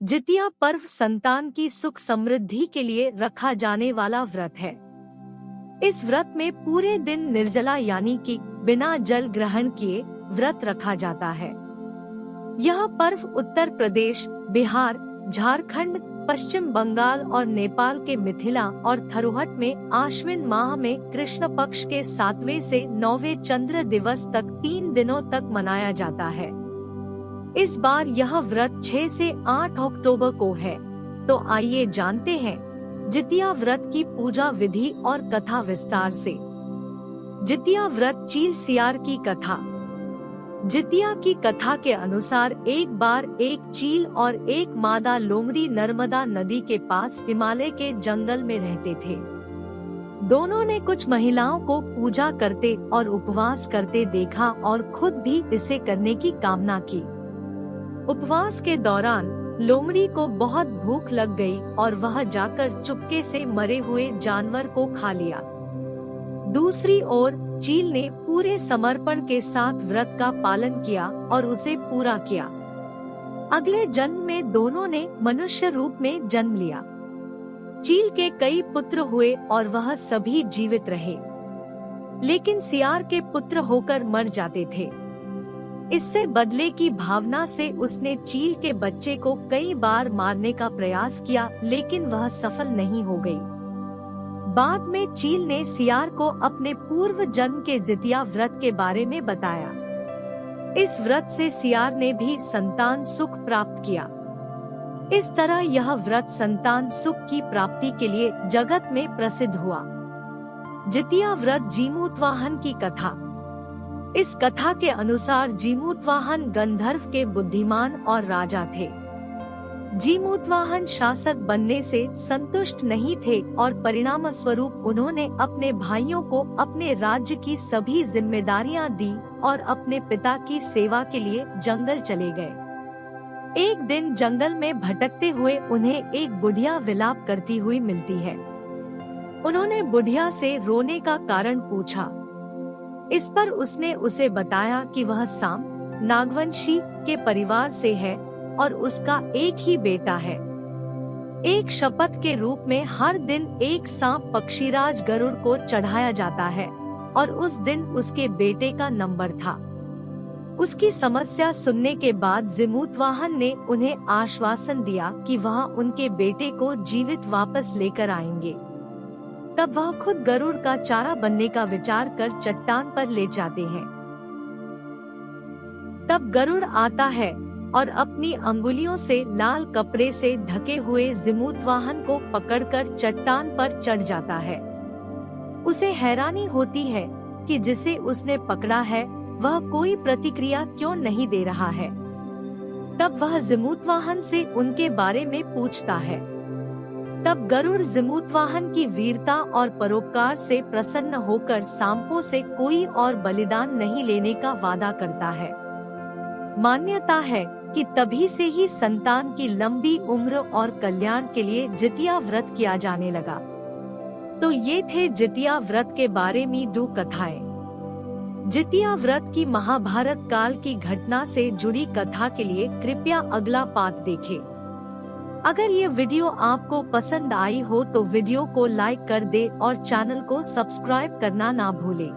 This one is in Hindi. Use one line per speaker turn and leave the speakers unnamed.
जितिया पर्व संतान की सुख समृद्धि के लिए रखा जाने वाला व्रत है। इस व्रत में पूरे दिन निर्जला यानी कि बिना जल ग्रहण किए व्रत रखा जाता है। यह पर्व उत्तर प्रदेश, बिहार, झारखंड, पश्चिम बंगाल और नेपाल के मिथिला और थरुहट में आश्विन माह में कृष्ण पक्ष के 7वें से 9वें चंद्र दिवस तक 3 दिनों तक मनाया जाता है। इस बार यह व्रत 6 से 8 अक्टूबर को है। तो आइए जानते हैं जितिया व्रत की पूजा विधि और कथा विस्तार से। जितिया व्रत चील सियार की कथा। जितिया की कथा के अनुसार एक बार एक चील और एक मादा लोमड़ी नर्मदा नदी के पास हिमालय के जंगल में रहते थे। दोनों ने कुछ महिलाओं को पूजा करते और उपवास करते देखा और खुद भी इसे करने की कामना की। उपवास के दौरान लोमड़ी को बहुत भूख लग गई और वह जाकर चुपके से मरे हुए जानवर को खा लिया। दूसरी ओर चील ने पूरे समर्पण के साथ व्रत का पालन किया और उसे पूरा किया। अगले जन्म में दोनों ने मनुष्य रूप में जन्म लिया। चील के कई पुत्र हुए और वह सभी जीवित रहे, लेकिन सियार के पुत्र होकर मर जाते थे। इससे बदले की भावना से उसने चील के बच्चे को कई बार मारने का प्रयास किया, लेकिन वह सफल नहीं हो गई। बाद में चील ने सियार को अपने पूर्व जन्म के जितिया व्रत के बारे में बताया। इस व्रत से सियार ने भी संतान सुख प्राप्त किया। इस तरह यह व्रत संतान सुख की प्राप्ति के लिए जगत में प्रसिद्ध हुआ। जितिया व्रत जीमूतवाहन की कथा। इस कथा के अनुसार जीमूतवाहन गंधर्व के बुद्धिमान और राजा थे। जीमूतवाहन शासक बनने से संतुष्ट नहीं थे और परिणाम स्वरूप उन्होंने अपने भाइयों को अपने राज्य की सभी जिम्मेदारियां दी और अपने पिता की सेवा के लिए जंगल चले गए। एक दिन जंगल में भटकते हुए उन्हें एक बुढ़िया विलाप करती हुई मिलती है। उन्होंने बुढ़िया से रोने का कारण पूछा। इस पर उसने उसे बताया कि वह साम नागवंशी के परिवार से है और उसका एक ही बेटा है। एक शपथ के रूप में हर दिन एक सांप पक्षीराज गरुड़ को चढ़ाया जाता है और उस दिन उसके बेटे का नंबर था। उसकी समस्या सुनने के बाद जीमूतवाहन ने उन्हें आश्वासन दिया कि वह उनके बेटे को जीवित वापस लेकर आएंगे। तब वह खुद गरुड़ का चारा बनने का विचार कर चट्टान पर ले जाते हैं। तब गरुड़ आता है और अपनी अंगुलियों से लाल कपड़े से ढके हुए जीमूतवाहन को पकड़कर चट्टान पर चढ़ जाता है। उसे हैरानी होती है कि जिसे उसने पकड़ा है वह कोई प्रतिक्रिया क्यों नहीं दे रहा है। तब वह जीमूतवाहन से उनके बारे में पूछता है। तब गरुड़ जीमूतवाहन की वीरता और परोपकार से प्रसन्न होकर सांपों से कोई और बलिदान नहीं लेने का वादा करता है। मान्यता है कि तभी से ही संतान की लंबी उम्र और कल्याण के लिए जितिया व्रत किया जाने लगा। तो ये थे जितिया व्रत के बारे में 2 कथाएं। जितिया व्रत की महाभारत काल की घटना से जुड़ी कथा के लिए कृपया अगला पाठ देखें। अगर ये वीडियो आपको पसंद आई हो तो वीडियो को लाइक कर दे और चैनल को सब्सक्राइब करना ना भूलें।